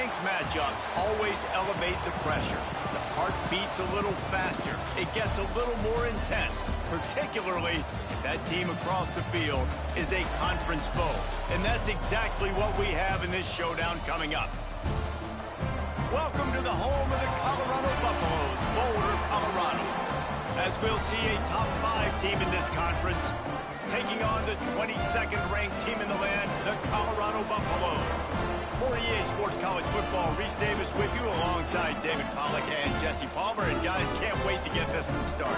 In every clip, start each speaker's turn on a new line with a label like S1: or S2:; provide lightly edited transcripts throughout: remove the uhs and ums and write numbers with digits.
S1: Ranked matchups always elevate the pressure. The heart beats a little faster. It gets a little more intense, particularly if that team across the field is a conference foe. And that's exactly what we have in this showdown coming up. Welcome to the home of the Colorado Buffaloes, Boulder, Colorado. As we'll see a top 5 team in this conference, taking on the 22nd ranked team in the land, the Colorado Buffaloes. For EA Sports College Football, Reese Davis with you alongside David Pollack and Jesse Palmer. And guys, can't wait to get this one started.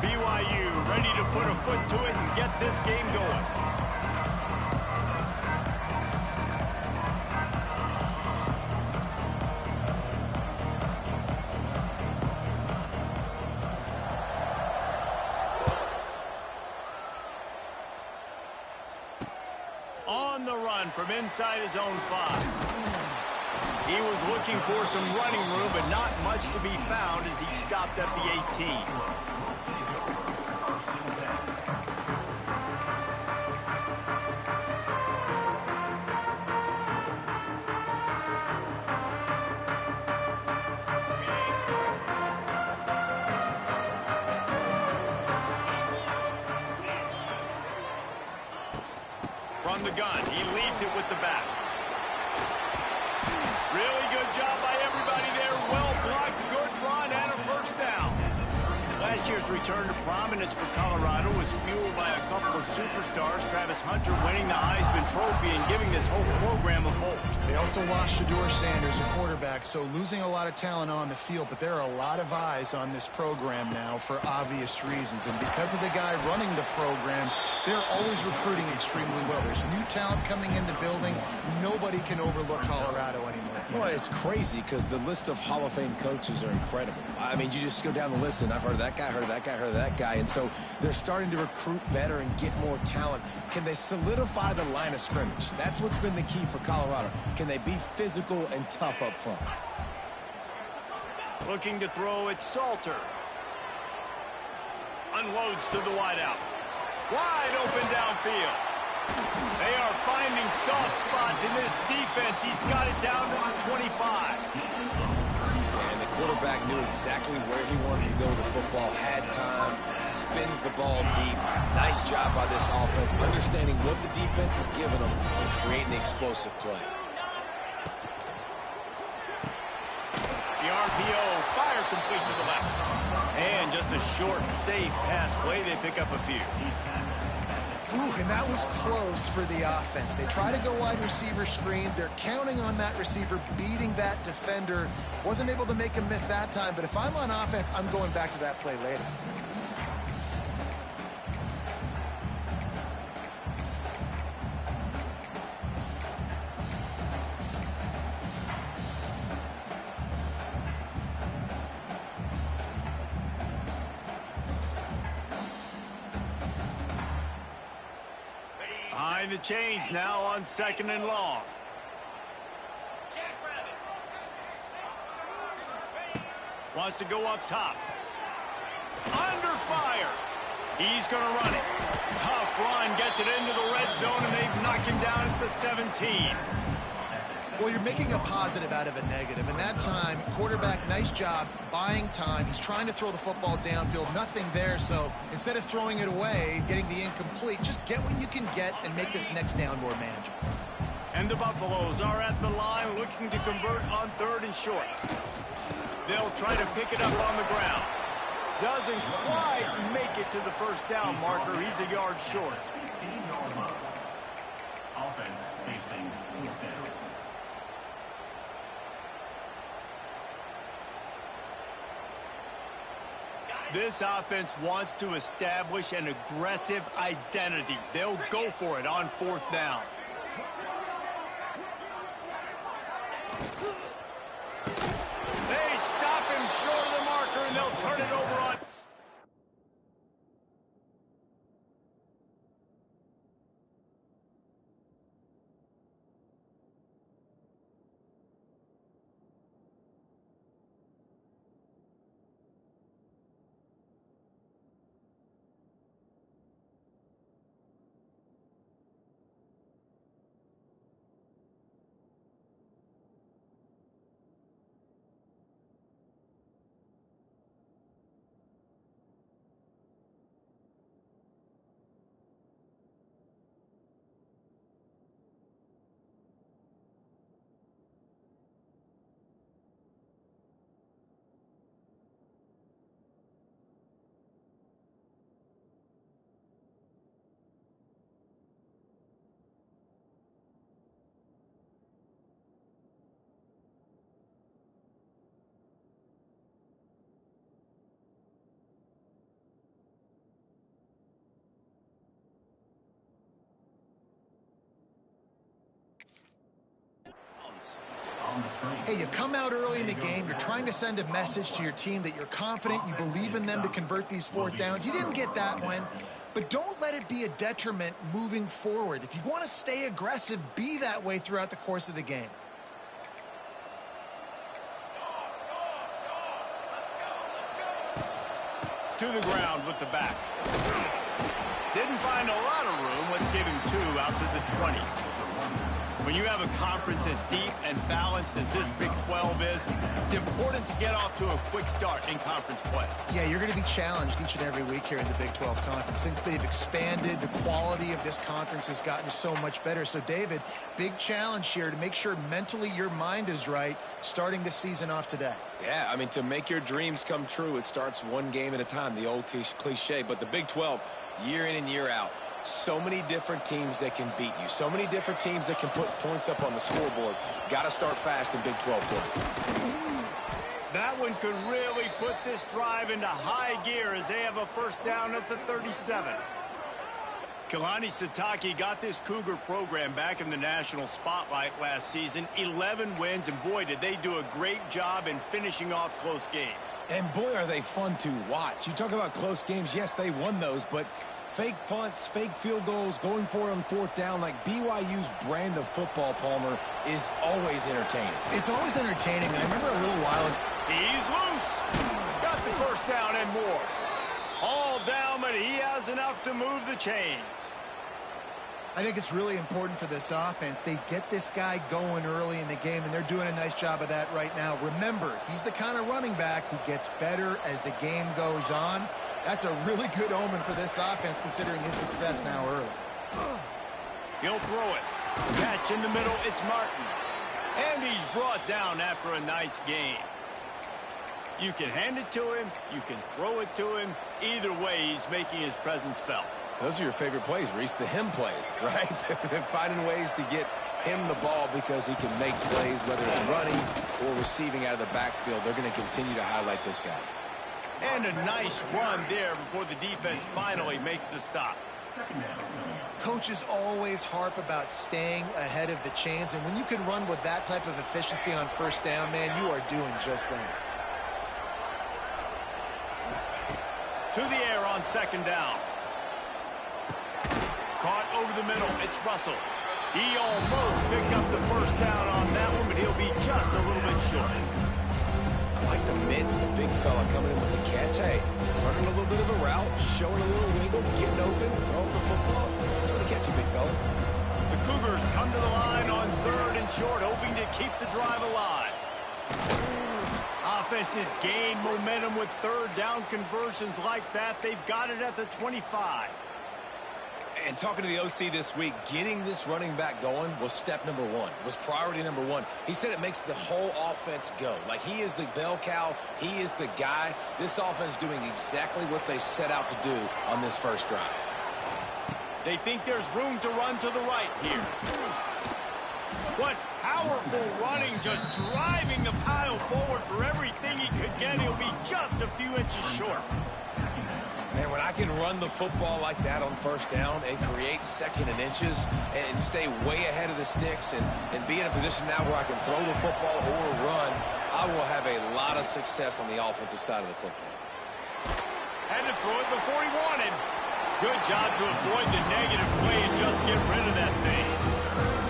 S1: BYU ready to put a foot to it and get this game going. On the run from inside his own 5. He was looking for some running room, but not much to be found as he stopped at the 18. From the gun, he leaves it with the back. Really good job by everybody there. Well blocked, good run, and a first down. Last year's return to prominence for Colorado was fueled by a couple of superstars, Travis Hunter winning the Heisman Trophy and giving this whole program a bolt.
S2: They also lost Shedeur Sanders, a quarterback, so losing a lot of talent on the field, but there are a lot of eyes on this program now for obvious reasons. And because of the guy running the program, they're always recruiting extremely well. There's new talent coming in the building. Nobody can overlook Colorado anymore.
S3: Well, it's crazy because the list of Hall of Fame coaches are incredible. I mean, you just go down the list, and I've heard of that guy, heard of that guy, heard of that guy. And so they're starting to recruit better and get more talent. Can they solidify the line of scrimmage? That's what's been the key for Colorado. Can they be physical and tough up front?
S1: Looking to throw it, Salter. Unloads to the wideout. Wide open downfield. They are finding soft spots in this defense. He's got it down to the 25.
S3: And the quarterback knew exactly where he wanted to go with the football, had time, spins the ball deep. Nice job by this offense, understanding what the defense is giving them and creating explosive play.
S1: The RPO, fire complete to the left. And just a short, safe pass play. They pick up a few.
S2: Ooh, and that was close for the offense. They try to go wide receiver screen. They're counting on that receiver beating that defender. Wasn't able to make him miss that time, but if I'm on offense, I'm going back to that play later.
S1: Behind the chains now on 2nd and long. Wants to go up top. Under fire. He's going to run it. Tough run, gets it into the red zone, and they knock him down at the 17.
S2: Well, you're making a positive out of a negative. And that time, quarterback, nice job, buying time. He's trying to throw the football downfield. Nothing there, so instead of throwing it away, getting the incomplete, just get what you can get and make this next down more manageable.
S1: And the Buffaloes are at the line looking to convert on 3rd and short. They'll try to pick it up on the ground. Doesn't quite make it to the first down marker. He's a yard short.
S4: Offense facing fourth down.
S1: This offense wants to establish an aggressive identity. They'll go for it on 4th down. They stop him short of the marker, and they'll turn it over on...
S2: Hey, you come out early in the game, you're trying to send a message to your team that you're confident, you believe in them to convert these fourth downs. You didn't get that one, but don't let it be a detriment moving forward. If you want to stay aggressive, be that way throughout the course of the game.
S1: To the ground with the back. Didn't find a lot of room. Let's give him 2 out to the 20. When you have a conference as deep and balanced as this Big 12 is, it's important to get off to a quick start in conference play.
S2: Yeah, you're going to be challenged each and every week here in the Big 12 Conference. Since they've expanded, the quality of this conference has gotten so much better. So, David, big challenge here to make sure mentally your mind is right starting the season off today.
S3: Yeah, I mean, to make your dreams come true, it starts one game at a time, the old cliche. But the Big 12, year in and year out, so many different teams that can beat you. So many different teams that can put points up on the scoreboard. Got to start fast in Big 12 play.
S1: That one could really put this drive into high gear as they have a first down at the 37. Kalani Sitake got this Cougar program back in the national spotlight last season. 11 wins, and boy, did they do a great job in finishing off close games.
S3: And boy, are they fun to watch. You talk about close games. Yes, they won those, but fake punts, fake field goals, going for it on fourth down, like BYU's brand of football, Palmer, is always entertaining.
S2: It's always entertaining. I remember a little while ago.
S1: He's loose. Got the first down and more. All down, but he has enough to move the chains.
S2: I think it's really important for this offense. They get this guy going early in the game, and they're doing a nice job of that right now. Remember, he's the kind of running back who gets better as the game goes on. That's a really good omen for this offense, considering his success now early.
S1: He'll throw it. Catch in the middle, it's Martin. And he's brought down after a nice game. You can hand it to him, you can throw it to him. Either way, he's making his presence felt.
S3: Those are your favorite plays, Reese, the him plays, right? They're finding ways to get him the ball because he can make plays, whether it's running or receiving out of the backfield. They're going to continue to highlight this guy.
S1: And a nice run there before the defense finally makes the stop.
S2: Coaches always harp about staying ahead of the chains, and when you can run with that type of efficiency on first down, man, you are doing just that.
S1: To the air on second down. Caught over the middle. It's Russell. He almost picked up the first down on that one, but he'll be just a little bit short.
S3: I like the mitts, the big fella coming in with the catch. Hey, running a little bit of a route, showing a little wiggle, getting open, throwing the football. That's what a catch, big fella.
S1: The Cougars come to the line on third and short, hoping to keep the drive alive. Offenses gain momentum with third down conversions like that. They've got it at the 25.
S3: And talking to the OC this week, getting this running back going was step number one, was priority number one. He said it makes the whole offense go. Like, he is the bell cow. He is the guy. This offense is doing exactly what they set out to do on this first drive.
S1: They think there's room to run to the right here. What powerful running, just driving the pile forward for everything he could get. He'll be just a few inches short.
S3: Man, when I can run the football like that on first down and create second and inches and stay way ahead of the sticks and be in a position now where I can throw the football or run, I will have a lot of success on the offensive side of the football.
S1: Had to throw it before he wanted. Good job to avoid the negative play and just get rid of that thing.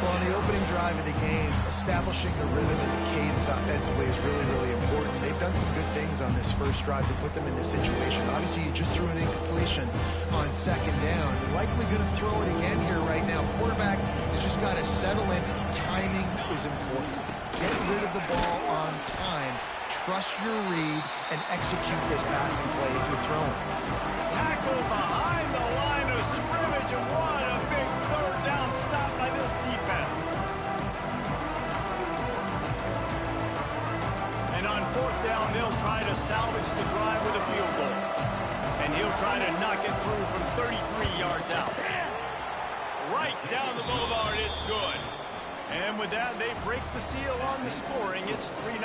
S2: Well, on the opening drive of the game, establishing the rhythm and the cadence offensively is really, really important. They've done some good things on this first drive to put them in this situation. Obviously, you just threw an incompletion on second down. You're likely going to throw it again here right now. Quarterback has just got to settle in. Timing is important. Get rid of the ball on time. Trust your read and execute this passing play if you're throwing.
S1: Tackle behind the line of scrimmage, and what a big third down stop by this defense. And on fourth down, they'll try to salvage the drive with a field goal. And he'll try to knock it through from 33 yards out. Right down the boulevard, it's good. And with that, they break the seal on the scoring. It's 3-0.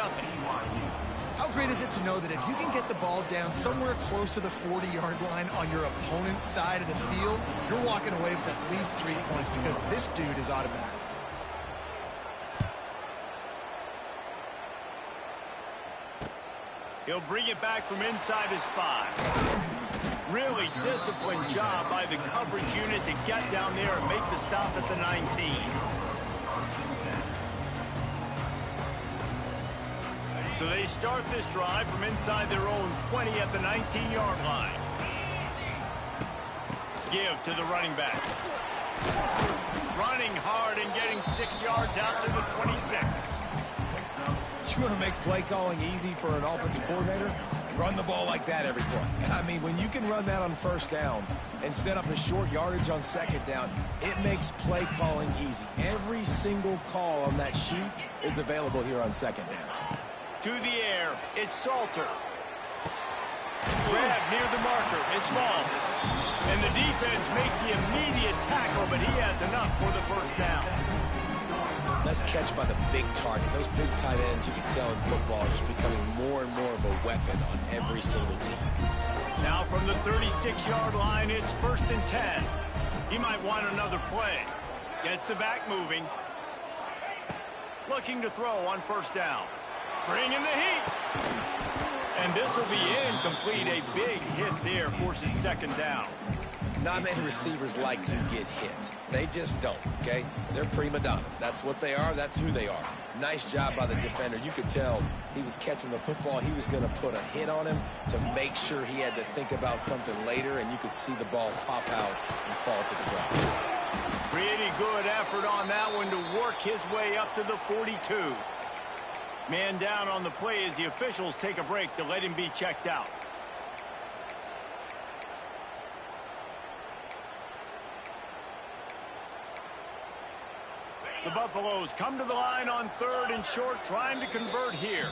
S2: How great is it to know that if you can get the ball down somewhere close to the 40-yard line on your opponent's side of the field, you're walking away with at least 3 points because this dude is automatic.
S1: He'll bring it back from inside his 5. Really disciplined job by the coverage unit to get down there and make the stop at the 19. So they start this drive from inside their own 20 at the 19-yard line. Give to the running back. Running hard and getting 6 yards out to the 26.
S3: You want to make play calling easy for an offensive coordinator? Run the ball like that every play. I mean, when you can run that on first down and set up the short yardage on second down, it makes play calling easy. Every single call on that sheet is available here on second down.
S1: To the air, it's Salter. Grab near the marker, it's Malls. And the defense makes the immediate tackle, but he has enough for the first down.
S3: Nice catch by the big target. Those big tight ends, you can tell in football, are just becoming more and more of a weapon on every single team.
S1: Now from the 36-yard line, it's 1st and 10. He might want another play. Gets the back moving. Looking to throw on first down. Bringing the heat. And this will be incomplete. A big hit there forces second down.
S3: Not many receivers like to get hit. They just don't, okay? They're prima donnas. That's what they are. That's who they are. Nice job by the defender. You could tell he was catching the football. He was going to put a hit on him to make sure he had to think about something later, and you could see the ball pop out and fall to the ground.
S1: Pretty good effort on that one to work his way up to the 42. Man down on the play as the officials take a break to let him be checked out. The Buffaloes come to the line on 3rd and short, trying to convert here.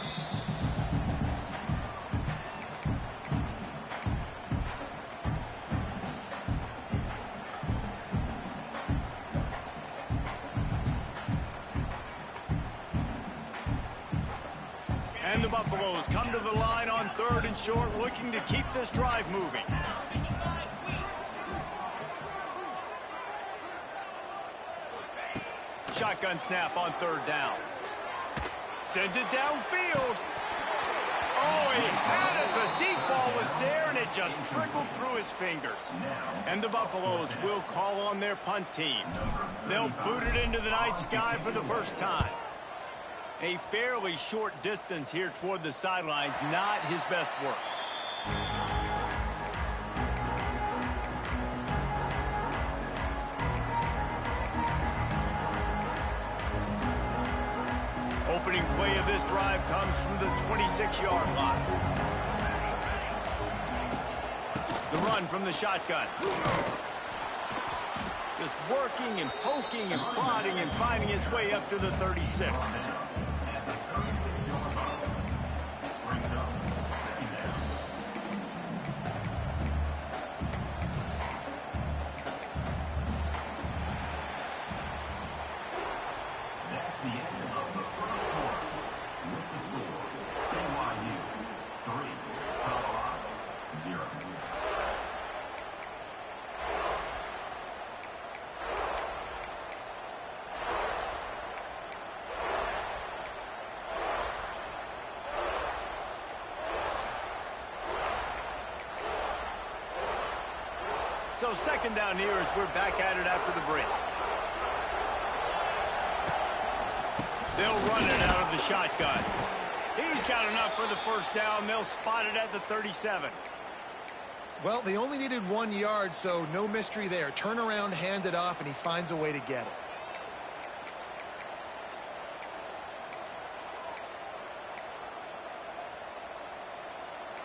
S1: And the Buffaloes come to the line on 3rd and short, looking to keep this drive moving. Shotgun snap on 3rd down. Sends it downfield. Oh, he had it. The deep ball was there, and it just trickled through his fingers. And the Buffaloes will call on their punt team. They'll boot it into the night sky for the first time. A fairly short distance here toward the sidelines, not his best work. Opening play of this drive comes from the 26-yard line. The run from the shotgun. Just working and poking and prodding and finding his way up to the 36. So second down here as we're back at it after the break. They'll run it out of the shotgun. He's got enough for the first down. They'll spot it at the 37.
S2: Well, they only needed 1 yard, so no mystery there. Turn around, hand it off, and he finds a way to get it.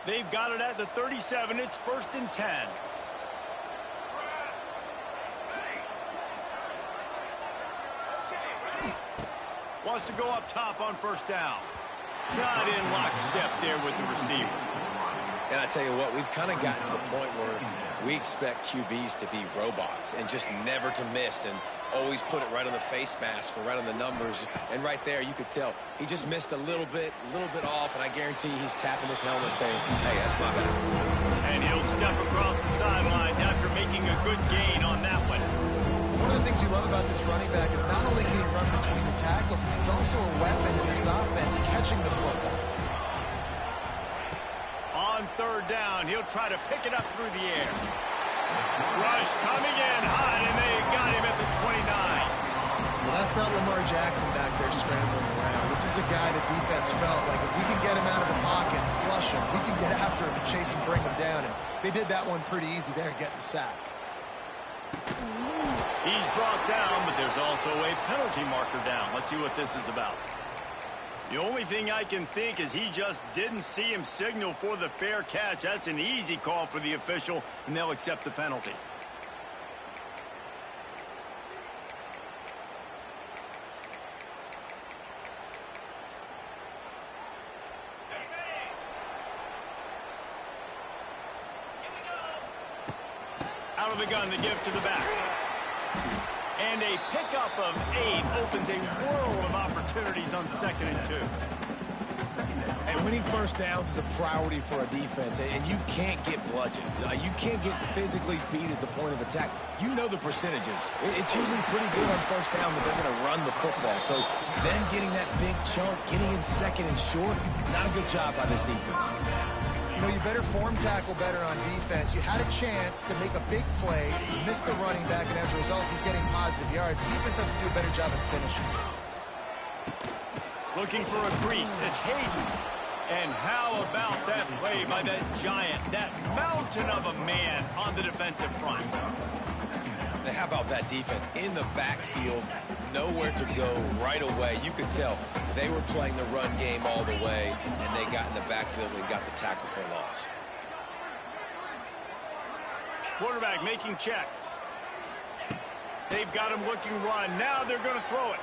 S1: They've got it at the 37. It's 1st and 10. Wants to go up top on first down. Not in lockstep there with the receiver.
S3: And I tell you what, we've kind of gotten to the point where we expect QBs to be robots and just never to miss and always put it right on the face mask or right on the numbers. And right there, you could tell he just missed a little bit off, and I guarantee he's tapping his helmet saying, hey, that's my bad.
S1: And he'll step across the sidelines after making a good gain on that one.
S2: One of the things you love about this running back is not only can he run between the tackles, but he's also a weapon in this offense catching the football.
S1: third down. He'll try to pick it up through the air. Rush coming in hot, and they got him at the 29.
S2: Well, that's not Lamar Jackson back there scrambling around. This is a guy the defense felt like if we can get him out of the pocket and flush him, we can get after him and chase him, bring him down. And they did that one pretty easy there, getting the sack.
S1: He's brought down, but there's also a penalty marker down. Let's see what this is about. The only thing I can think is he just didn't see him signal for the fair catch. That's an easy call for the official, and they'll accept the penalty. Out of the gun to give to the back. And a pickup of 8 opens a world of opportunities on 2nd and 2.
S3: And winning first downs is a priority for a defense, and you can't get bludgeoned. You can't get physically beat at the point of attack. You know the percentages. It's usually pretty good on first down that they're going to run the football. So then getting that big chunk, getting in 2nd and short, not a good job by this defense.
S2: You know, you better form tackle better on defense. You had a chance to make a big play, you missed the running back, and as a result, he's getting positive yards. Defense has to do a better job at finishing.
S1: Looking for a crease. It's Hayden. And how about that play by that giant, that mountain of a man on the defensive front?
S3: And how about that defense in the backfield, nowhere to go right away. You could tell they were playing the run game all the way, and they got in the backfield and got the tackle for a loss.
S1: Quarterback making checks. They've got him looking run. Now they're going to throw it.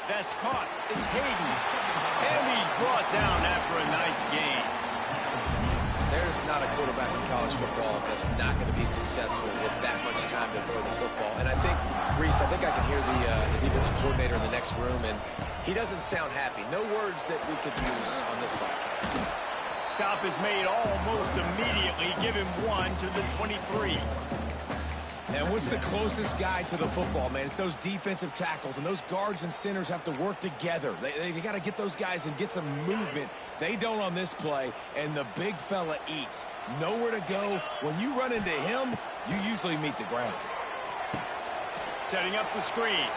S1: That's caught. It's Hayden. And he's brought down after a nice gain.
S3: There's not a quarterback in college football that's not going to be successful with that much time to throw the football. And I think, Reese, I can hear the defensive coordinator in the next room, and he doesn't sound happy. No words that we could use on this broadcast.
S1: Stop is made almost immediately. Give him 1 to the 23.
S3: And what's the closest guy to the football, man? It's those defensive tackles, and those guards and centers have to work together. They got to get those guys and get some movement. They don't on this play, and the big fella eats. Nowhere to go. When you run into him, you usually meet the ground.
S1: Setting up the screen.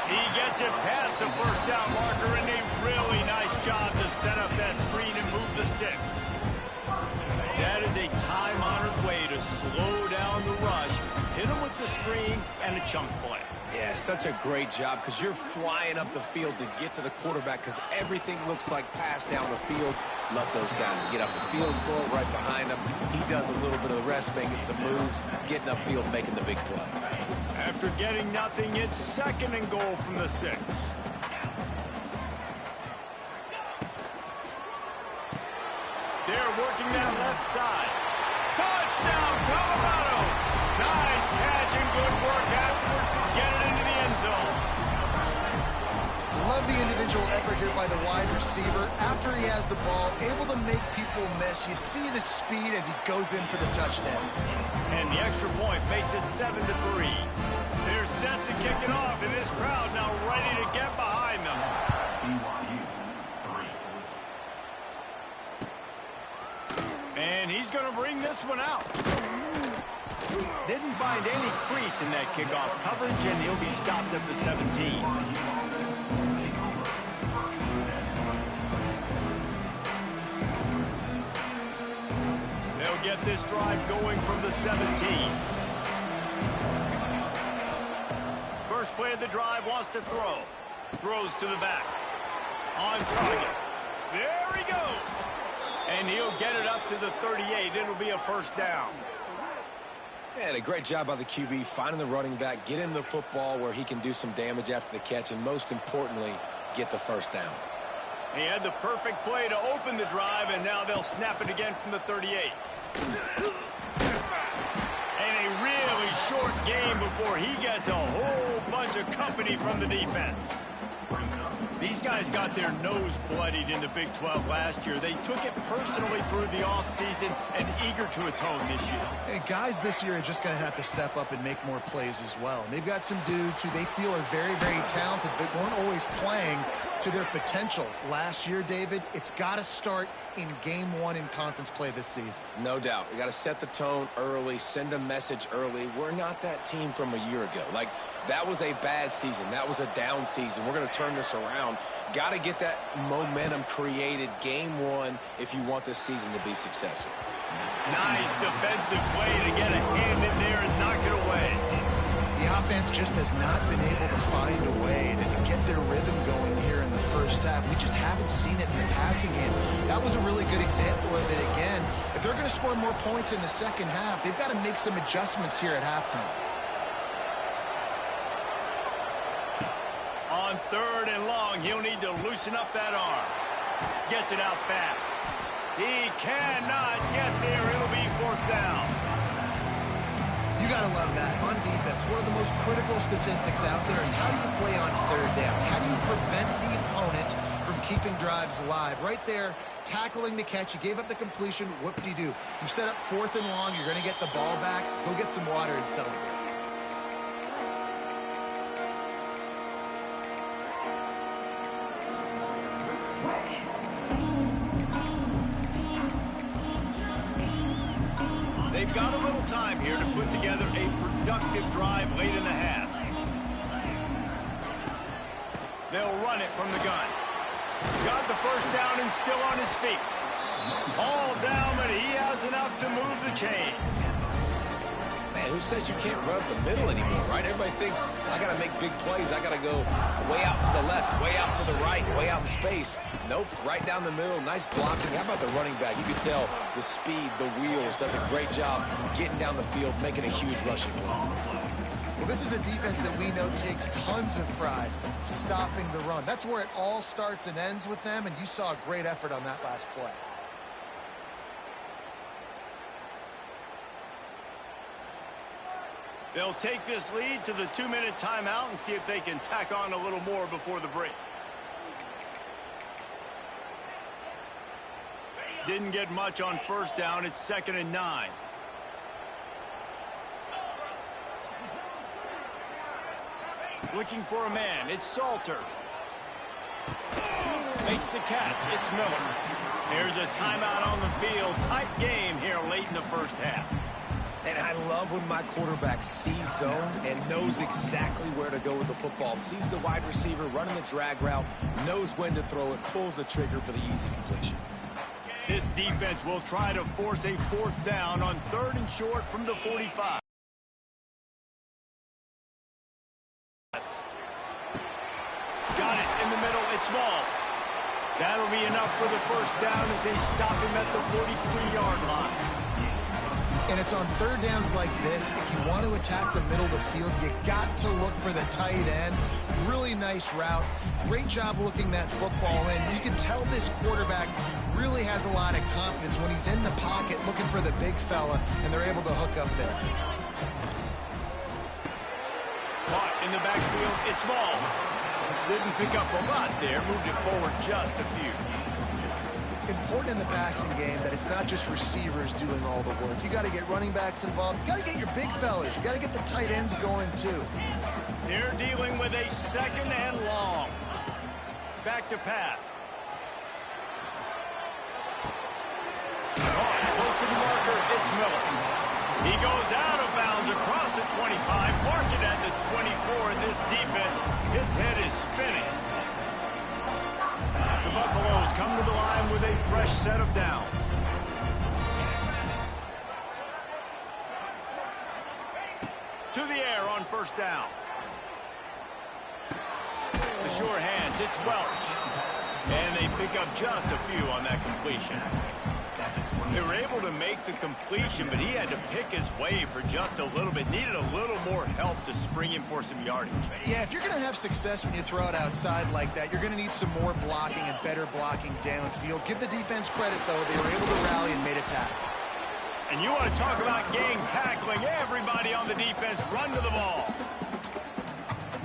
S1: He gets it past the first down marker, and a really nice job to set up that screen and move the sticks. That is a time-honored way to slow down the rush, hit him with the screen, and a chunk play.
S3: Yeah, such a great job because you're flying up the field to get to the quarterback because everything looks like pass down the field. Let those guys get up the field, throw it right behind him. He does a little bit of the rest, making some moves, getting upfield, making the big play.
S1: After getting nothing, it's 2nd and goal from the 6. They're working that left side. Touchdown, Colorado! Nice catch and good work afterwards to get it into the end zone.
S2: Love the individual effort here by the wide receiver. After he has the ball, able to make people miss. You see the speed as he goes in for the touchdown.
S1: And the extra point makes it 7 to 3. They're set to kick it off, and this crowd now ready to get behind them. And he's going to bring this one out. Didn't find any crease in that kickoff coverage, and he'll be stopped at the 17. They'll get this drive going from the 17. First play of the drive, wants to throw. Throws to the back. On target. There he goes. And he'll get it up to the 38. It'll be a first down.
S3: And a great job by the QB finding the running back, get him the football where he can do some damage after the catch, and most importantly, get the first down.
S1: He had the perfect play to open the drive, and now they'll snap it again from the 38. And a really short game before he gets a whole bunch of company from the defense. These guys got their nose bloodied in the Big 12 last year. They took it personally through the offseason and eager to atone this year.
S2: And guys this year are just going to have to step up and make more plays as well. And they've got some dudes who they feel are very, very talented but weren't always playing to their potential. Last year, David, it's got to start in game one in conference play this season.
S3: No doubt. You got to set the tone early, send a message early. We're not that team from a year ago. Like, that was a bad season. That was a down season. We're going to turn this around. Got to get that momentum created game one if you want this season to be successful.
S1: Nice defensive play to get a hand in there and knock it away.
S2: The offense just has not been able to find a way to get their rhythm going here in the first half. We just haven't seen it in the passing game. That was a really good example of it again. If they're going to score more points in the second half, they've got to make some adjustments here at halftime.
S1: On 3rd and long, he'll need to loosen up that arm. Gets it out fast. He cannot get there. It'll be 4th down.
S2: You got to love that. On defense, one of the most critical statistics out there is how do you play on 3rd down? How do you prevent the opponent from keeping drives alive? Right there, tackling the catch. You gave up the completion. What did you do? You set up 4th and long. You're going to get the ball back. Go get some water and celebrate.
S1: They've got a little time here to put together a productive drive late in the half. They'll run it from the gun. Got the first down and still on his feet. All down, but he has enough to move the chains.
S3: Man, who says you can't run up the middle anymore, right? Everybody thinks, I got to make big plays. I got to go way out to the left, way out to the right, way out in space. Nope, right down the middle. Nice blocking. How about the running back? You can tell the speed, the wheels, does a great job getting down the field, making a huge rushing play.
S2: Well, this is a defense that we know takes tons of pride stopping the run. That's where it all starts and ends with them, and you saw a great effort on that last play.
S1: They'll take this lead to the 2-minute timeout and see if they can tack on a little more before the break. Didn't get much on 1st down. It's 2nd and 9. Looking for a man. It's Salter. Makes the catch. It's Miller. There's a timeout on the field. Tight game here late in the first half.
S3: And I love when my quarterback sees zone and knows exactly where to go with the football. Sees the wide receiver running the drag route, knows when to throw it, pulls the trigger for the easy completion.
S1: This defense will try to force a 4th down on 3rd and short from the 45. Got it in the middle. It's Smalls. That'll be enough for the 1st down as they stop him at the 43-yard line.
S2: And it's on 3rd downs like this. If you want to attack the middle of the field, you got to look for the tight end. Really nice route. Great job looking that football in. You can tell this quarterback really has a lot of confidence when he's in the pocket looking for the big fella, and they're able to hook up there.
S1: Caught in the backfield, it's Smalls. Didn't pick up a lot there, moved it forward just a few.
S2: Important in the passing game that it's not just receivers doing all the work. You got to get running backs involved. You got to get your big fellas. You got to get the tight ends going too.
S1: They're dealing with a 2nd and long. Back to pass. Close to the marker, it's Miller. He goes out of bounds across the 25, mark it at the 24. This defense, its head is spinning. The Buffaloes come to the line with a fresh set of downs. To the air on 1st down. The sure hands, it's Welch. And they pick up just a few on that completion. They were able to make the completion, but he had to pick his way for just a little bit. Needed a little more help to spring him for some yardage.
S2: Yeah, if you're going to have success when you throw it outside like that, you're going to need some more blocking and better blocking downfield. Give the defense credit, though. They were able to rally and made a tackle.
S1: And you want to talk about game tackling. Everybody on the defense run to the ball.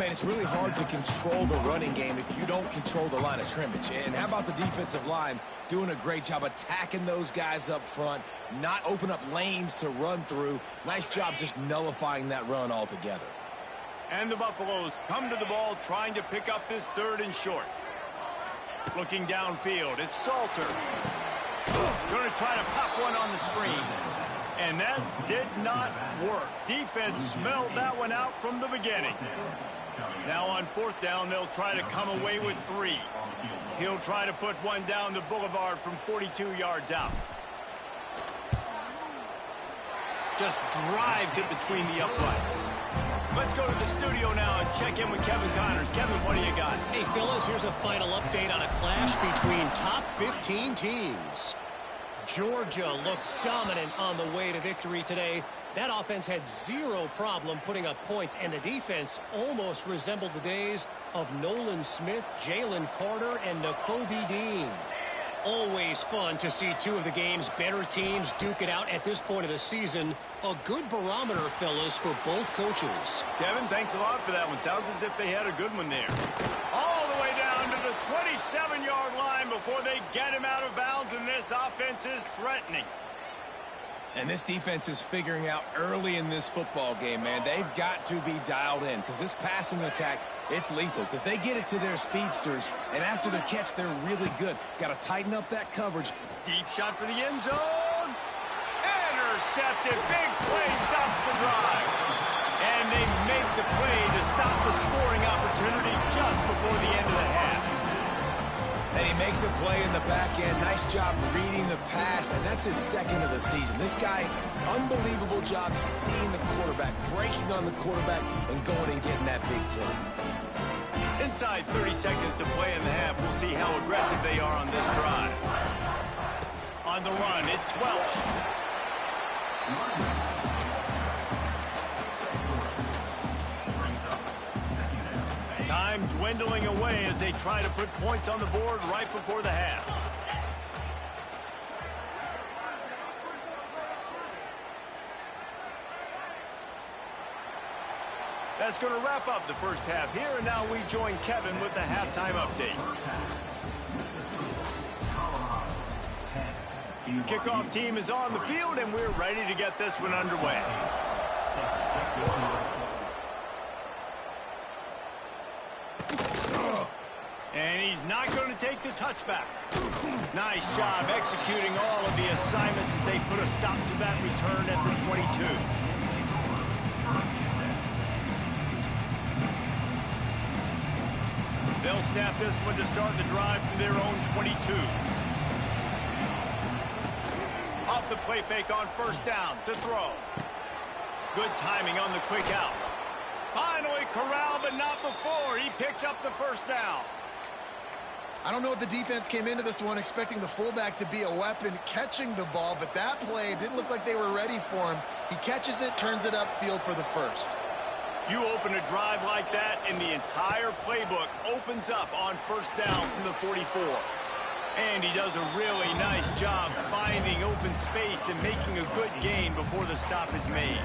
S3: Man, it's really hard to control the running game if you don't control the line of scrimmage. And how about the defensive line doing a great job attacking those guys up front, not open up lanes to run through. Nice job just nullifying that run altogether.
S1: And the Buffaloes come to the ball trying to pick up this 3rd and short. Looking downfield, it's Salter. Going to try to pop one on the screen. And that did not work. Defense smelled that one out from the beginning. Now on 4th down, they'll try to come away with 3. He'll try to put one down the boulevard from 42 yards out. Just drives it between the uprights. Let's go to the studio now and check in with Kevin Connors. Kevin, what do you got?
S5: Hey, fellas, here's a final update on a clash between top 15 teams. Georgia looked dominant on the way to victory today. That offense had zero problem putting up points, and the defense almost resembled the days of Nolan Smith, Jalen Carter, and Nakobe Dean. Always fun to see 2 of the game's better teams duke it out at this point of the season. A good barometer, fellas, for both coaches.
S1: Kevin, thanks a lot for that one. Sounds as if they had a good one there. All the way down to the 27-yard line before they get him out of bounds, and this offense is threatening.
S3: And this defense is figuring out early in this football game, man. They've got to be dialed in because this passing attack, it's lethal because they get it to their speedsters, and after their catch, they're really good. Got to tighten up that coverage.
S1: Deep shot for the end zone. Intercepted. Big play stops the drive. And they make the play to stop the scoring opportunity just before the end of the half.
S3: And he makes a play in the back end. Nice job reading the pass, and that's his 2nd of the season. This guy, unbelievable job seeing the quarterback, breaking on the quarterback, and going and getting that big play.
S1: Inside 30 seconds to play in the half. We'll see how aggressive they are on this drive. On the run, it's Welsh. Time dwindling away as they try to put points on the board right before the half. That's going to wrap up the first half here, and now we join Kevin with the halftime update. Kickoff team is on the field, and we're ready to get this one underway. And he's not going to take the touchback. Nice job executing all of the assignments as they put a stop to that return at the 22. They'll snap this one to start the drive from their own 22. Off the play fake on 1st down to throw. Good timing on the quick out. Finally corralled, but not before. He picks up the 1st down.
S2: I don't know if the defense came into this one expecting the fullback to be a weapon catching the ball, but that play didn't look like they were ready for him. He catches it, turns it upfield for the 1st.
S1: You open a drive like that, and the entire playbook opens up on 1st down from the 44. And he does a really nice job finding open space and making a good gain before the stop is made.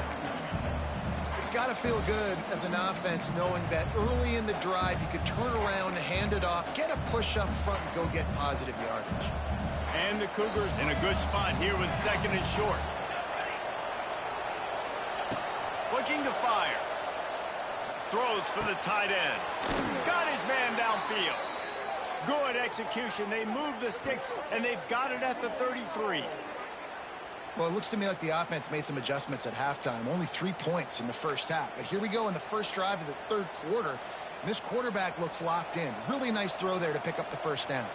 S2: It's got to feel good as an offense knowing that early in the drive you could turn around, hand it off, get a push up front, and go get positive yardage.
S1: And the Cougars in a good spot here with 2nd and short. Looking to fire. Throws for the tight end. Got his man downfield. Good execution. They move the sticks, and they've got it at the 33.
S2: Well, it looks to me like the offense made some adjustments at halftime. Only 3 points in the first half. But here we go in the first drive of this 3rd quarter. And this quarterback looks locked in. Really nice throw there to pick up the 1st down.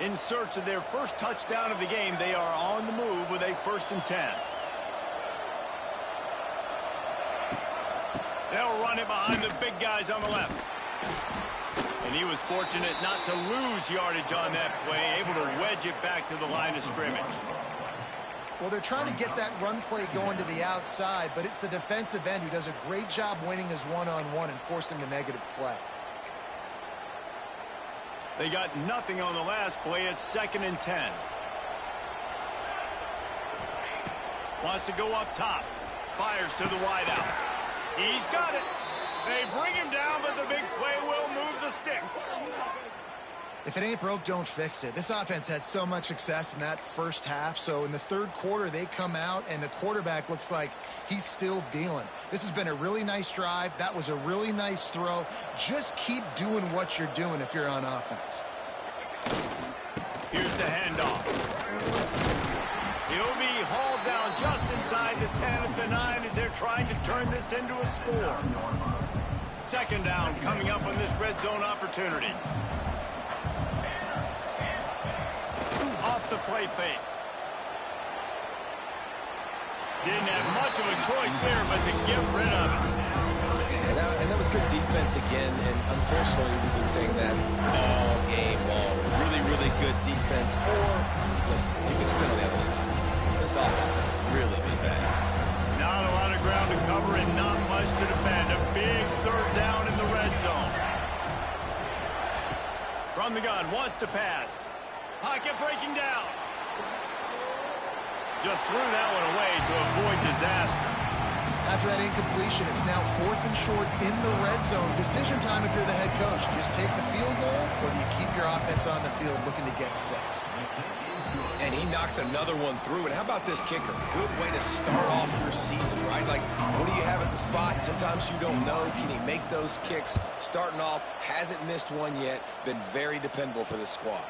S1: In search of their first touchdown of the game, they are on the move with a 1st and 10. They'll run it behind the big guys on the left. And he was fortunate not to lose yardage on that play, able to wedge it back to the line of scrimmage.
S2: Well, they're trying to get that run play going to the outside, but it's the defensive end who does a great job winning his one-on-one and forcing the negative play.
S1: They got nothing on the last play. It's 2nd and 10. Wants to go up top. Fires to the wideout. He's got it. They bring him down, but the big play will move the sticks.
S2: If it ain't broke, don't fix it. This offense had so much success in that first half, so in the third quarter, they come out, and the quarterback looks like he's still dealing. This has been a really nice drive. That was a really nice throw. Just keep doing what you're doing if you're on offense.
S1: Here's the handoff. He'll be hauled down just inside the 10 at the 9 as they're trying to turn this into a score. Second down coming up on this red zone opportunity. Off the play fake. Didn't have much of a choice there, but to get rid of it.
S3: And that was good defense again, and unfortunately we've been saying that all game long. Really, really good defense. Or, listen, you can spin on the other side. This offense has really been bad.
S1: Not a lot of ground to cover and not much to defend. A big third down in the red zone. From the gun, wants to pass. Pocket breaking down. Just threw that one away to avoid disaster.
S2: After that incompletion, it's now 4th and short in the red zone. Decision time if you're the head coach. Just take the field goal, or do you keep your offense on the field looking to get 6?
S3: And he knocks another one through. And how about this kicker? Good way to start off your season, right? Like, what do you have at the spot? Sometimes you don't know. Can he make those kicks? Starting off, hasn't missed one yet. Been very dependable for this squad.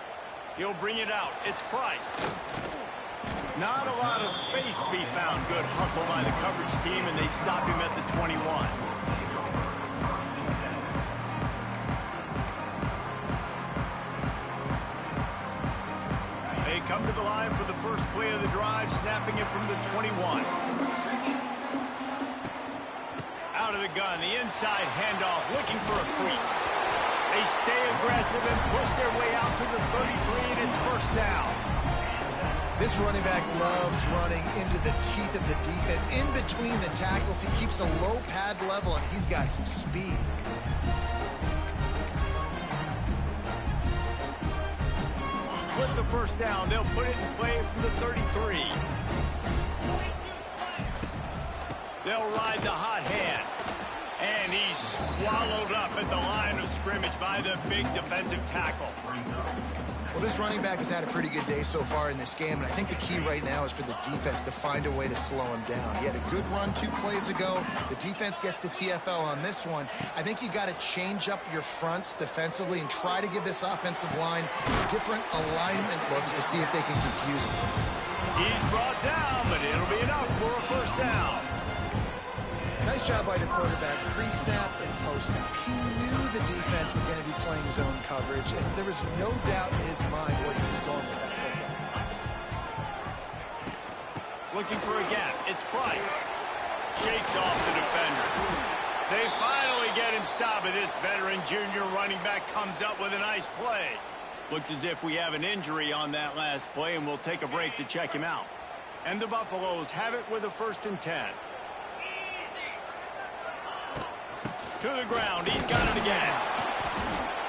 S1: He'll bring it out. It's Price. Not a lot of space to be found. Good hustle by the coverage team, and they stop him at the 21. They come to the line for the first play of the drive, snapping it from the 21. Out of the gun, the inside handoff, looking for a crease. They stay aggressive and push their way out to the 33, and it's first down.
S2: This running back loves running into the teeth of the defense. In between the tackles, he keeps a low pad level, and he's got some speed.
S1: With the first down, they'll put it in play from the 33. They'll ride the hot hand. And he's swallowed up at the line of scrimmage by the big defensive tackle.
S2: Well, this running back has had a pretty good day so far in this game, and I think the key right now is for the defense to find a way to slow him down. He had a good run 2 plays ago. The defense gets the TFL on this one. I think you got to change up your fronts defensively and try to give this offensive line different alignment looks to see if they can confuse him.
S1: He's brought down, but it'll be enough for a first down.
S2: Nice job by the quarterback, pre-snap and post-snap. He knew the defense was going to be playing zone coverage, and there was no doubt in his mind where he was going with that football.
S1: Looking for a gap. It's Price. Shakes off the defender. They finally get him stopped, and this veteran junior running back comes up with a nice play. Looks as if we have an injury on that last play, and we'll take a break to check him out. And the Buffaloes have it with a 1st and 10. To the ground. He's got it again.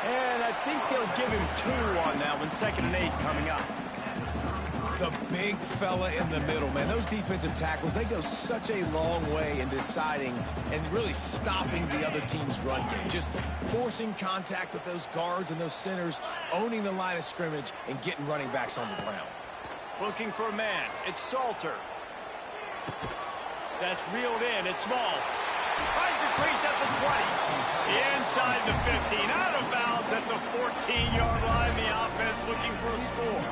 S1: And I think they'll give him 2 on that one. 2nd and 8 coming up.
S3: The big fella in the middle, man. Those defensive tackles, they go such a long way in deciding and really stopping the other team's run game. Just forcing contact with those guards and those centers, owning the line of scrimmage, and getting running backs on the ground.
S1: Looking for a man. It's Salter. That's reeled in. It's Maltz. Finds a crease at the 20. Inside the 15. Out of bounds at the 14-yard line. The offense looking for a score.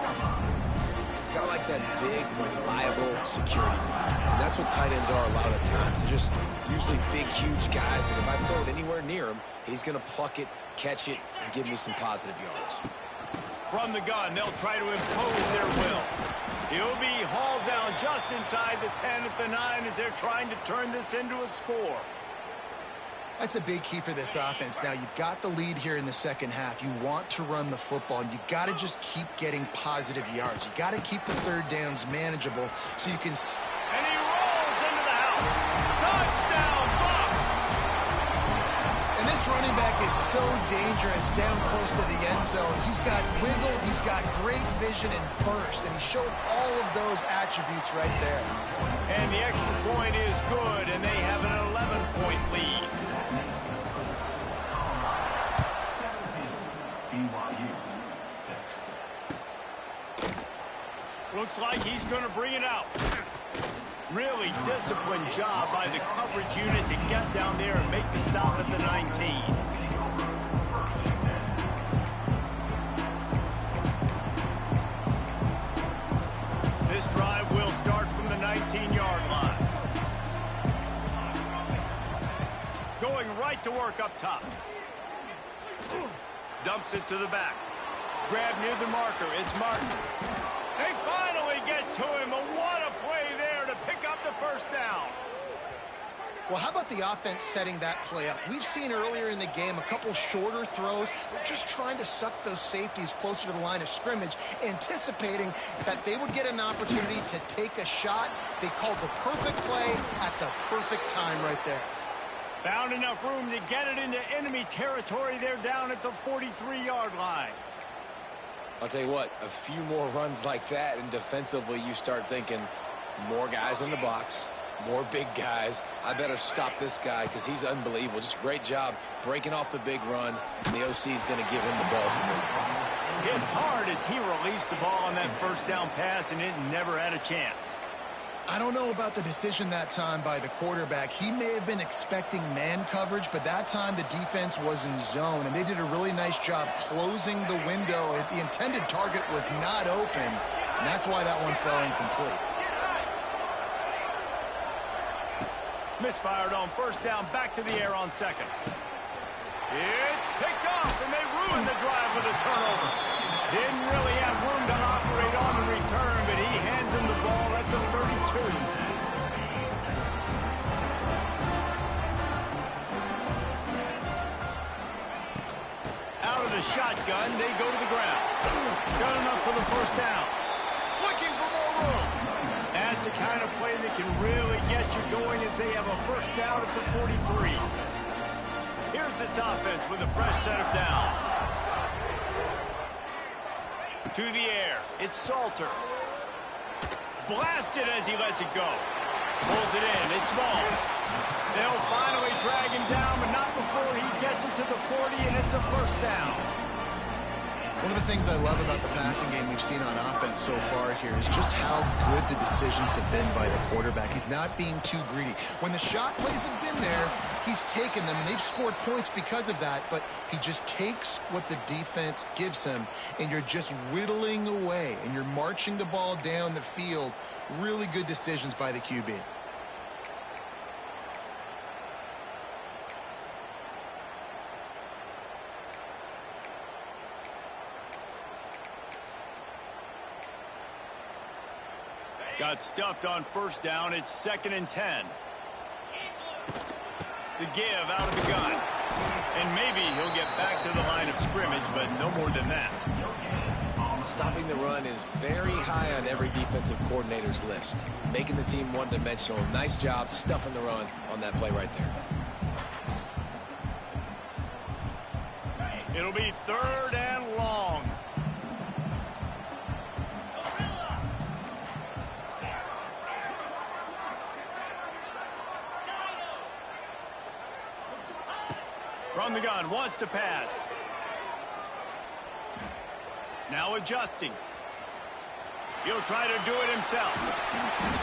S3: Kind of like that big, reliable security blanket. And that's what tight ends are a lot of the times. They're just usually big, huge guys that if I throw it anywhere near him, he's going to pluck it, catch it, and give me some positive yards.
S1: From the gun, they'll try to impose their will. He'll be hauled down just inside the 10 at the 9 as they're trying to turn this into a score.
S2: That's a big key for this offense. Now, you've got the lead here in the second half. You want to run the football, and you got to just keep getting positive yards. You got to keep the third downs manageable so you can...
S1: And he rolls into the house. Touchdown, Bucs!
S2: And this running back is so dangerous down close to the end zone. He's got wiggle, he's got great vision and burst, and he showed all of those attributes right there.
S1: And the extra point is good, and they have an 11-point lead.
S4: BYU 6.
S1: Looks like he's going to bring it out. Really disciplined job by the coverage unit to get down there and make the stop at the 19. This drive will start from the 19-yard line. Going right to work up top. Dumps it to the back. Grab near the marker. It's Martin. They finally get to him. What a play there to pick up the first down.
S2: Well, how about the offense setting that play up? We've seen earlier in the game a couple shorter throws. They're just trying to suck those safeties closer to the line of scrimmage, anticipating that they would get an opportunity to take a shot. They called the perfect play at the perfect time right there.
S1: Found enough room to get it into enemy territory. They're down at the 43-yard line.
S3: I'll tell you what, a few more runs like that, and defensively you start thinking more guys in the box, more big guys. I better stop this guy because he's unbelievable. Just great job breaking off the big run, and the OC is going to give him the ball some more.
S1: Hit hard as he released the ball on that first down pass, and it never had a chance.
S2: I don't know about the decision that time by the quarterback. He may have been expecting man coverage, but that time the defense was in zone, and they did a really nice job closing the window. The intended target was not open, and that's why that one fell incomplete.
S1: Misfired on first down, back to the air on second. It's picked off, and they ruined the drive with a turnover. Didn't really have room to operate on the return, but he hands him the ball at the 32. Out of the shotgun, they go to the ground. Got enough for the first down. Looking for more room. That's the kind of play that can really get you going as they have a first down at the 43. Here's this offense with a fresh set of downs. To the air. It's Salter. Blasted as he lets it go. Pulls it in. It's Smalls. They'll finally drag him down, but not before he gets it to the 40, and it's a first down.
S2: One of the things I love about the passing game we've seen on offense so far here is just how good the decisions have been by the quarterback. He's not being too greedy. When the shot plays have been there, he's taken them, and they've scored points because of that, but he just takes what the defense gives him, and you're just whittling away, and you're marching the ball down the field. Really good decisions by the QB.
S1: Got stuffed on first down. It's 2nd and 10. The give out of the gun. And maybe he'll get back to the line of scrimmage, but no more than that.
S3: Stopping the run is very high on every defensive coordinator's list. Making the team one-dimensional. Nice job stuffing the run on that play right there.
S1: It'll be 3rd and long. From the gun, wants to pass. Now adjusting. He'll try to do it himself.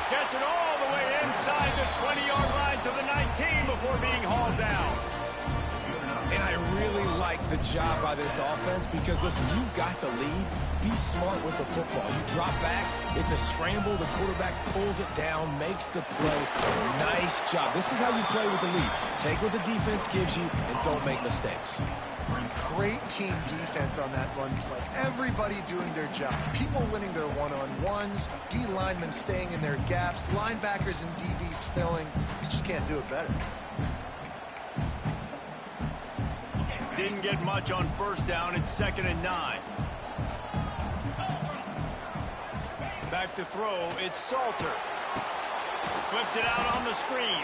S1: Gets it all the way inside the 20-yard line to the 19 before being hauled down.
S3: And I really like the job by this offense because, listen, you've got the lead. Be smart with the football. You drop back, it's a scramble. The quarterback pulls it down, makes the play. Nice job. This is how you play with the lead. Take what the defense gives you and don't make mistakes.
S2: Great team defense on that run play. Everybody doing their job. People winning their one-on-ones, D linemen staying in their gaps, linebackers and DBs filling. You just can't do it better.
S1: Didn't get much on first down. It's 2nd and 9. Back to throw. It's Salter. Flips it out on the screen.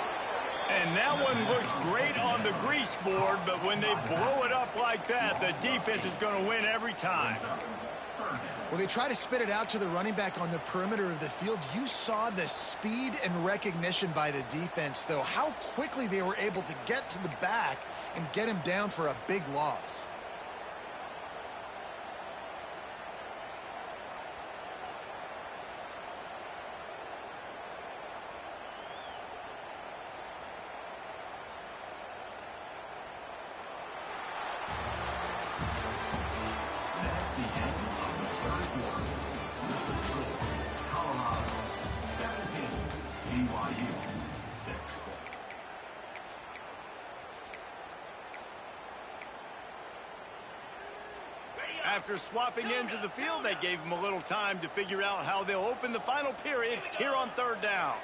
S1: And that one looked great on the grease board, but when they blow it up like that, the defense is going to win every time.
S2: Well, they try to spit it out to the running back on the perimeter of the field. You saw the speed and recognition by the defense, though, how quickly they were able to get to the back and get him down for a big loss.
S1: After swapping ends of the field, they gave him a little time to figure out how they'll open the final period here on third down.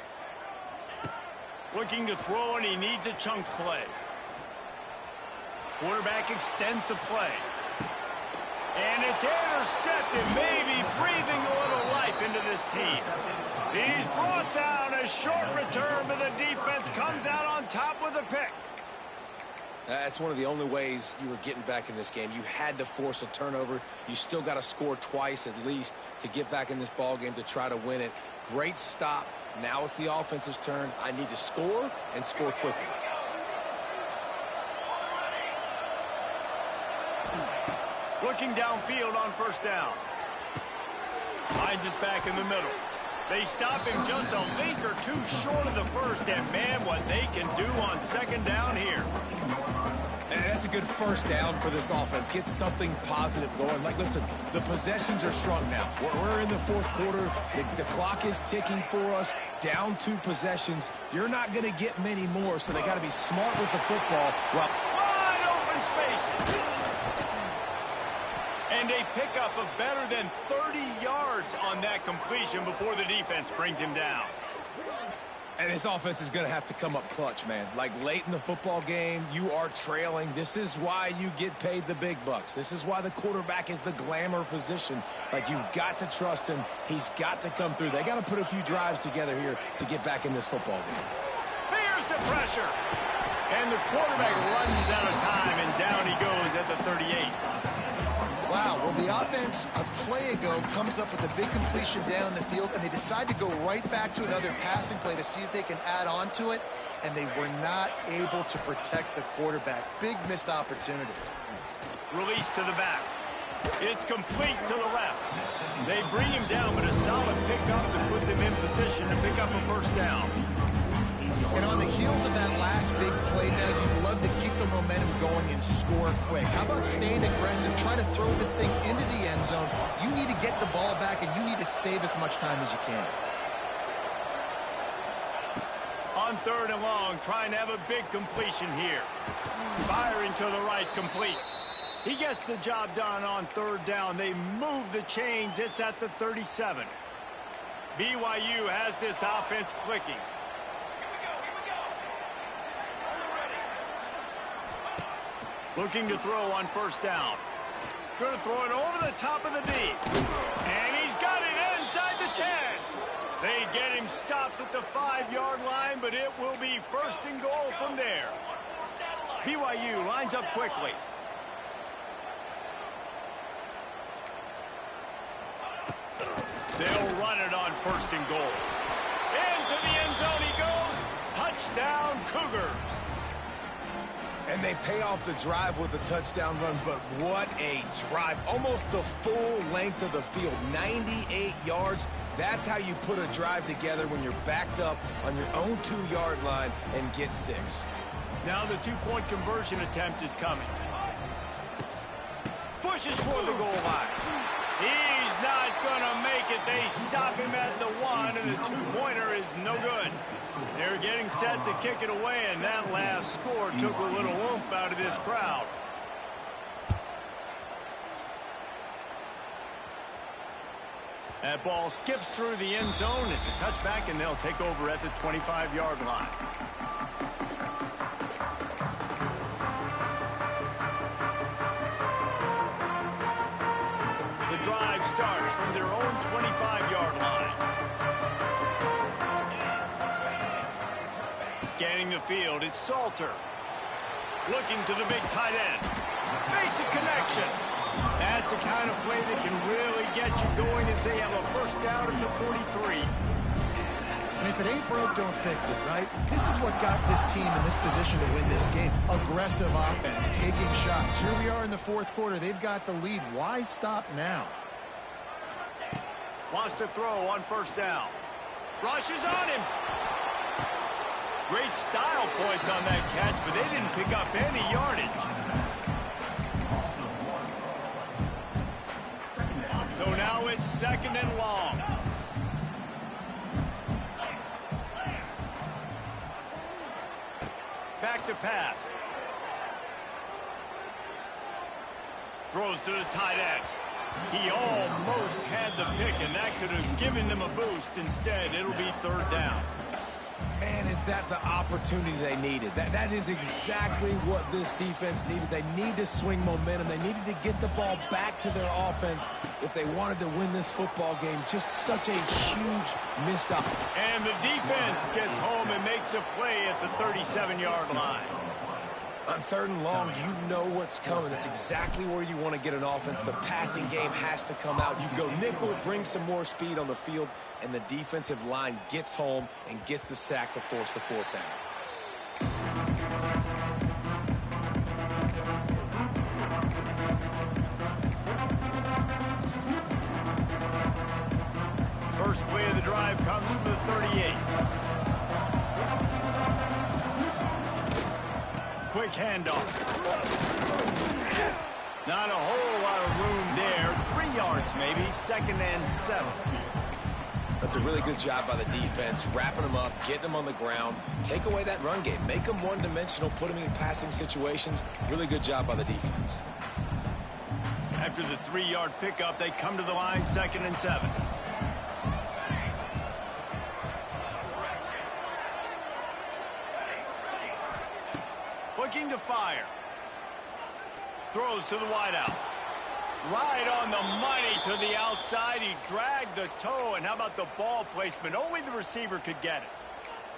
S1: Looking to throw, and he needs a chunk play. Quarterback extends the play. And it's intercepted, maybe breathing a little life into this team. He's brought down. A short return, but the defense comes out on top with a pick.
S3: That's one of the only ways you were getting back in this game. You had to force a turnover. You still got to score twice at least to get back in this ball game to try to win it. Great stop. Now it's the offense's turn. I need to score and score quickly.
S1: Looking downfield on first down. Finds us back in the middle. They stop him just a link or two short of the first, and man, what they can do on second down here.
S3: And that's a good first down for this offense. Get something positive going. Like, listen, the possessions are shrunk now. We're in the fourth quarter. The clock is ticking for us. Down 2 possessions. You're not going to get many more, so they got to be smart with the football. Well,
S1: wide open spaces. And a pickup of better than 30 yards on that completion before the defense brings him down.
S3: And this offense is going to have to come up clutch, man. Like, late in the football game, you are trailing. This is why you get paid the big bucks. This is why the quarterback is the glamour position. Like, you've got to trust him. He's got to come through. They got to put a few drives together here to get back in this football game.
S1: Here's the pressure. And the quarterback runs out of time, and down he goes at the 38.
S2: Wow, well, the offense a play ago comes up with a big completion down the field, and they decide to go right back to another passing play to see if they can add on to it, and they were not able to protect the quarterback. Big missed opportunity.
S1: Release to the back. It's complete to the left. They bring him down, but a solid pickup to put them in position to pick up a first down.
S2: And on the heels of that last big play now, you'd love to keep the momentum going and score quick. How about staying aggressive, try to throw this thing into the end zone? You need to get the ball back, and you need to save as much time as you can.
S1: On third and long, trying to have a big completion here. Firing to the right, complete. He gets the job done on third down. They move the chains. It's at the 37. BYU has this offense clicking. Looking to throw on first down. Going to throw it over the top of the D. And he's got it inside the 10. They get him stopped at the 5-yard line, but it will be first and goal from there. BYU lines up quickly. They'll run it on first and goal. Into the end zone he goes. Touchdown, Cougars.
S3: And they pay off the drive with a touchdown run, but what a drive. Almost the full length of the field, 98 yards. That's how you put a drive together when you're backed up on your own 2-yard line and get 6.
S1: Now the 2-point conversion attempt is coming. Pushes for the goal line. He's not going to make it. They stop him at the 1, and the 2-pointer is no good. They're getting set to kick it away, and that last score took a little oomph out of this crowd. That ball skips through the end zone. It's a touchback, and they'll take over at the 25-yard line. The drive starts from their own 25-yard line. Scanning the field, it's Salter. Looking to the big tight end. Makes a connection. That's the kind of play that can really get you going as they have a first down at the 43.
S2: And if it ain't broke, don't fix it, right? This is what got this team in this position to win this game. Aggressive offense, taking shots. Here we are in the fourth quarter. They've got the lead. Why stop now?
S1: Wants to throw on first down. Rushes on him. Great style points on that catch, but they didn't pick up any yardage. So now it's second and long. Back to pass. Throws to the tight end. He almost had the pick, and that could have given them a boost. Instead, it'll be third down.
S3: Man, is that the opportunity they needed? That is exactly what this defense needed. They need to swing momentum. They needed to get the ball back to their offense if they wanted to win this football game. Just such a huge missed opportunity.
S1: And the defense gets home and makes a play at the 37-yard line.
S3: On third and long, you know what's coming. That's exactly where you want to get an offense. The passing game has to come out. You go nickel, bring some more speed on the field, and the defensive line gets home and gets the sack to force the fourth down.
S1: First play of the drive comes from the 38. Quick handoff. Not a whole lot of room there. 3 yards maybe. 2nd and 7.
S3: That's a really good job by the defense, wrapping them up, getting them on the ground. Take away that run game. Make them one-dimensional, put them in passing situations. Really good job by the defense.
S1: After the 3-yard pickup, they come to the line, 2nd and 7. Looking to fire. Throws to the wideout. Right on the money to the outside. He dragged the toe, and how about the ball placement? Only the receiver could get it.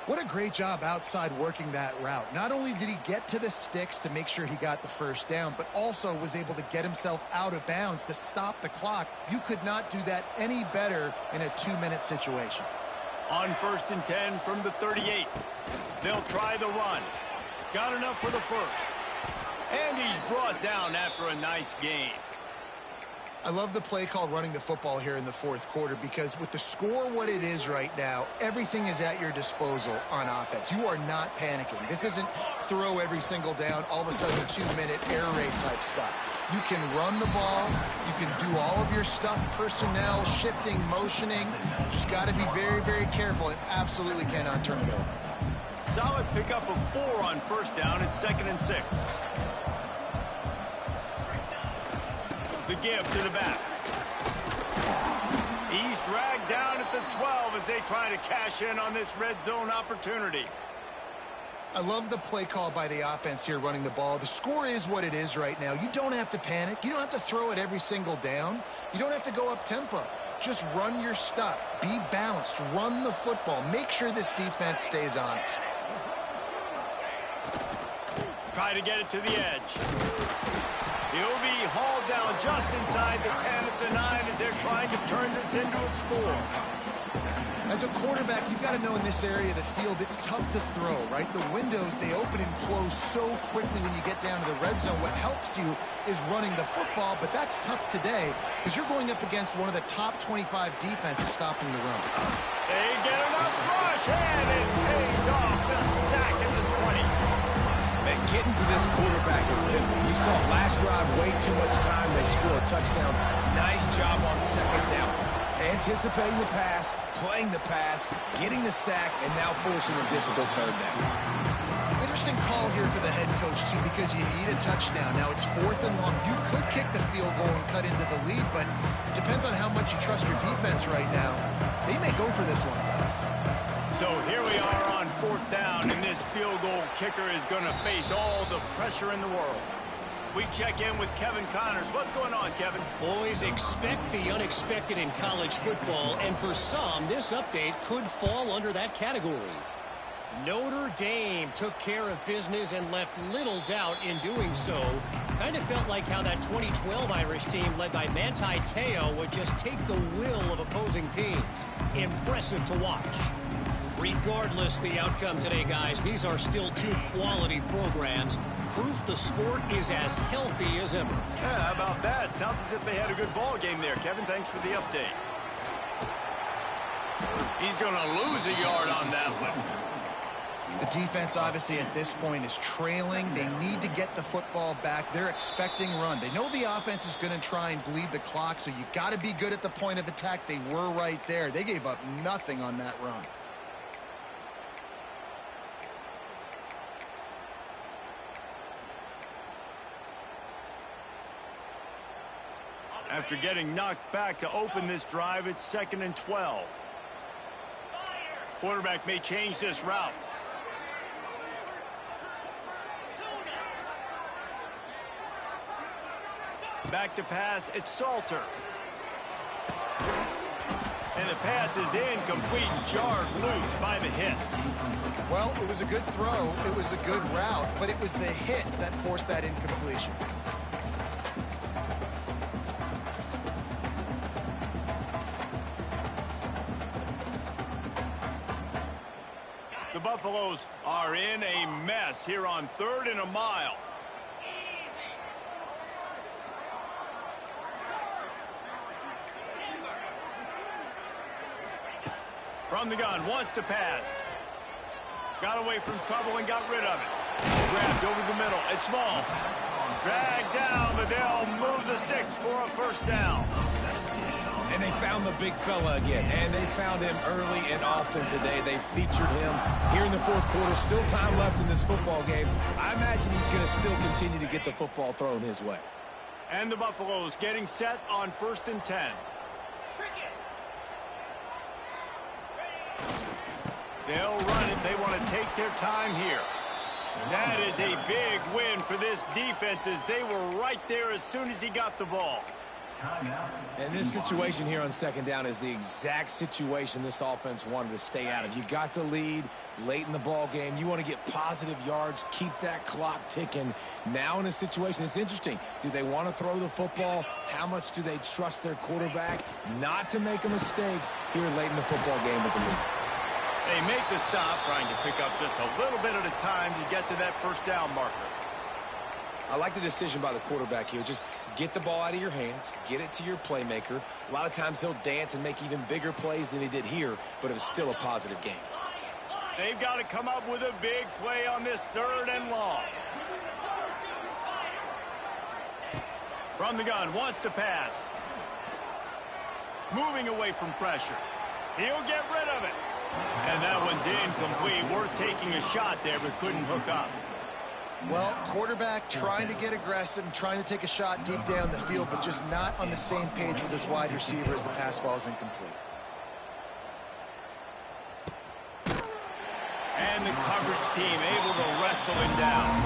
S2: What a great job outside working that route. Not only did he get to the sticks to make sure he got the first down, but also was able to get himself out of bounds to stop the clock. You could not do that any better in a 2-minute situation.
S1: On 1st and 10 from the 38. They'll try the run. Got enough for the first. And he's brought down after a nice gain.
S2: I love the play call running the football here in the fourth quarter because with the score what it is right now, everything is at your disposal on offense. You are not panicking. This isn't throw every single down, all of a sudden 2-minute air raid type stuff. You can run the ball. You can do all of your stuff, personnel, shifting, motioning. Just got to be very, very careful and absolutely cannot turn it over.
S1: Solid pickup of 4 on first down. It's 2nd and 6. The give to the back. He's dragged down at the 12 as they try to cash in on this red zone opportunity.
S2: I love the play call by the offense here running the ball. The score is what it is right now. You don't have to panic. You don't have to throw it every single down. You don't have to go up tempo. Just run your stuff. Be balanced. Run the football. Make sure this defense stays honest.
S1: Try to get it to the edge. He'll be hauled down just inside the 10 at the 9 as they're trying to turn this into a score.
S2: As a quarterback, you've got to know in this area of the field, it's tough to throw, right? The windows, they open and close so quickly when you get down to the red zone. What helps you is running the football, but that's tough today because you're going up against one of the top 25 defenses stopping the run.
S1: They get enough rush, and it pays off. The sack at the 20.
S3: Man, getting to this quarterback is pivotal. You saw last drive, way too much time. They score a touchdown. Nice job on 2nd down. Anticipating the pass, playing the pass, getting the sack, and now forcing a difficult 3rd down.
S2: Interesting call here for the head coach, too, because you need a touchdown. Now it's 4th and long. You could kick the field goal and cut into the lead, but it depends on how much you trust your defense right now. They may go for this one, guys.
S1: So here we are on 4th down, and this field goal kicker is going to face all the pressure in the world. We check in with Kevin Connors. What's going on, Kevin?
S5: Boys, expect the unexpected in college football, and for some, this update could fall under that category. Notre Dame took care of business and left little doubt in doing so. Kind of felt like how that 2012 Irish team led by Manti Te'o would just take the will of opposing teams. Impressive to watch. Regardless the outcome today, guys, these are still 2 quality programs. Proof the sport is as healthy as ever.
S1: Yeah, how about that? Sounds as if they had a good ball game there. Kevin, thanks for the update. He's going to lose a yard on that one.
S2: The defense, obviously, at this point is trailing. They need to get the football back. They're expecting run. They know the offense is going to try and bleed the clock, so you got to be good at the point of attack. They were right there. They gave up nothing on that run.
S1: After getting knocked back to open this drive, it's 2nd and 12. Quarterback may change this route. Back to pass, it's Salter. And the pass is incomplete, jarred loose by the hit.
S2: Well, it was a good throw, it was a good route, but it was the hit that forced that incompletion.
S1: The Buffaloes are in a mess here on 3rd and a mile. From the gun, wants to pass. Got away from trouble and got rid of it. Grabbed over the middle. It's Malls. Dragged down, but they'll move the sticks for a 1st down.
S3: And they found the big fella again, and they found him early and often today. They featured him here in the 4th quarter. Still time left in this football game. I imagine he's going to still continue to get the football thrown his way.
S1: And the Buffaloes getting set on 1st and 10. They'll run it. They want to take their time here. That is a big win for this defense as they were right there as soon as he got the ball.
S3: And this situation here on 2nd down is the exact situation this offense wanted to stay out of. You got the lead late in the ball game. You want to get positive yards, keep that clock ticking. Now in a situation, it's interesting. Do they want to throw the football? How much do they trust their quarterback not to make a mistake here late in the football game with the lead?
S1: They make the stop, trying to pick up just a little bit at a time to get to that 1st down marker.
S3: I like the decision by the quarterback here. Just get the ball out of your hands, get it to your playmaker. A lot of times he'll dance and make even bigger plays than he did here, but it was still a positive game.
S1: They've got to come up with a big play on this 3rd and long. From the gun, wants to pass. Moving away from pressure. He'll get rid of it. And that one's incomplete. Worth taking a shot there, but couldn't hook up.
S2: Well, quarterback trying to get aggressive, trying to take a shot deep down the field, but just not on the same page with his wide receiver as the pass falls incomplete.
S1: And the coverage team able to wrestle him down.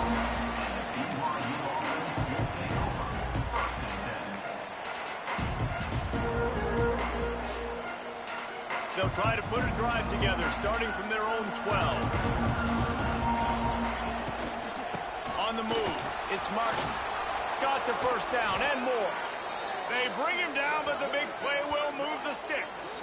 S1: They'll try to put a drive together, starting from their own 12. On the move, it's Martin. Got the 1st down and more. They bring him down, but the big play will move the sticks.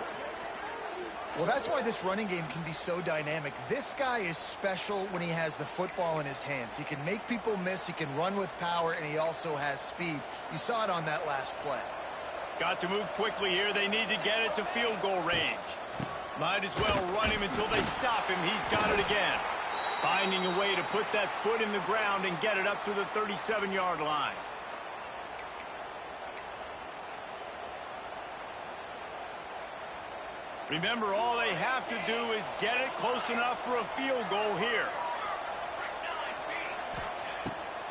S2: Well, that's why this running game can be so dynamic. This guy is special when he has the football in his hands. He can make people miss, he can run with power, and he also has speed. You saw it on that last play.
S1: Got to move quickly here. They need to get it to field goal range. Might as well run him until they stop him. He's got it again. Finding a way to put that foot in the ground and get it up to the 37-yard line. Remember, all they have to do is get it close enough for a field goal here.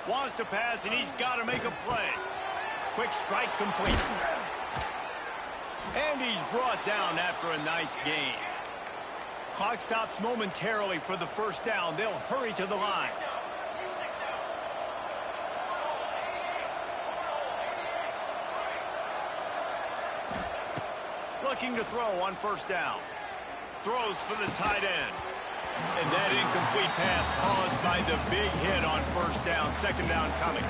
S1: Wants to pass, and he's got to make a play. Quick strike complete. And he's brought down after a nice gain. Clock stops momentarily for the 1st down. They'll hurry to the line. Looking to throw on 1st down. Throws for the tight end. And that incomplete pass caused by the big hit on 1st down. 2nd down coming.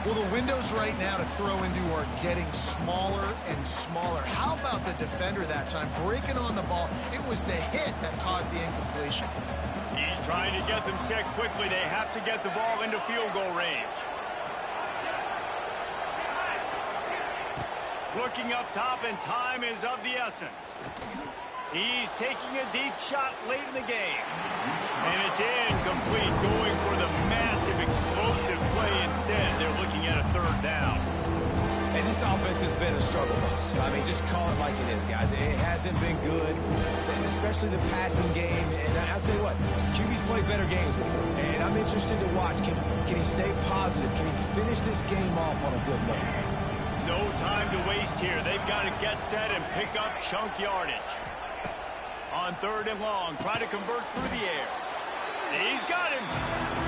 S2: Well, the windows right now to throw into are getting smaller and smaller. How about the defender that time breaking on the ball? It was the hit that caused the incompletion.
S1: He's trying to get them set quickly. They have to get the ball into field goal range. Looking up top, and time is of the essence. He's taking a deep shot late in the game. And it's incomplete, going for the massive explosive play instead. They're looking at a 3rd down.
S3: And this offense has been a struggle bus. I mean, just call it like it is, guys. It hasn't been good, and especially the passing game. And I'll tell you what, QB's played better games before. And I'm interested to watch. Can he stay positive? Can he finish this game off on a good note?
S1: No time to waste here. They've got to get set and pick up chunk yardage. On 3rd and long, try to convert through the air. He's got him.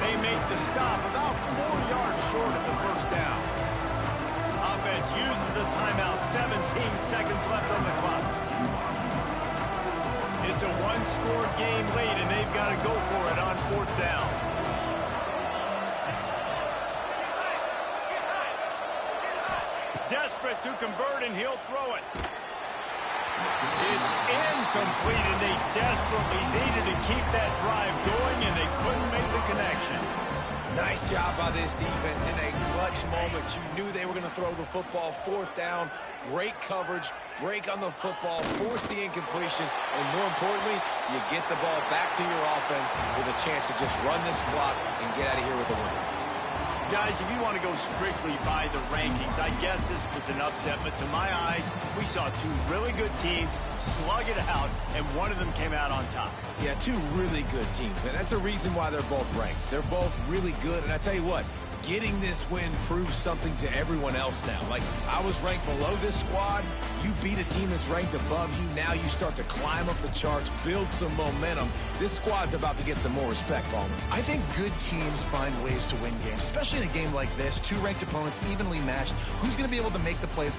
S1: They make the stop about 4 yards short of the first down. Offense uses a timeout. 17 seconds left on the clock. It's a one-score game late, and they've got to go for it on 4th down. Desperate to convert, and he'll throw it. It's incomplete, and they desperately needed to keep that drive going, and they couldn't make the connection.
S3: Nice job by this defense in a clutch moment. You knew they were going to throw the football. 4th down, great coverage, break on the football, force the incompletion, and more importantly, you get the ball back to your offense with a chance to just run this clock and get out of here with a win.
S1: Guys, if you want to go strictly by the rankings, I guess this was an upset, but to my eyes, we saw 2 really good teams slug it out, and one of them came out on top.
S3: Yeah, 2 really good teams, and that's a reason why they're both ranked. They're both really good, and I tell you what, getting this win proves something to everyone else now. Like, I was ranked below this squad. You beat a team that's ranked above you. Now you start to climb up the charts, build some momentum. This squad's about to get some more respect, Palmer.
S2: I think good teams find ways to win games, especially in a game like this. 2 ranked opponents evenly matched. Who's going to be able to make the plays?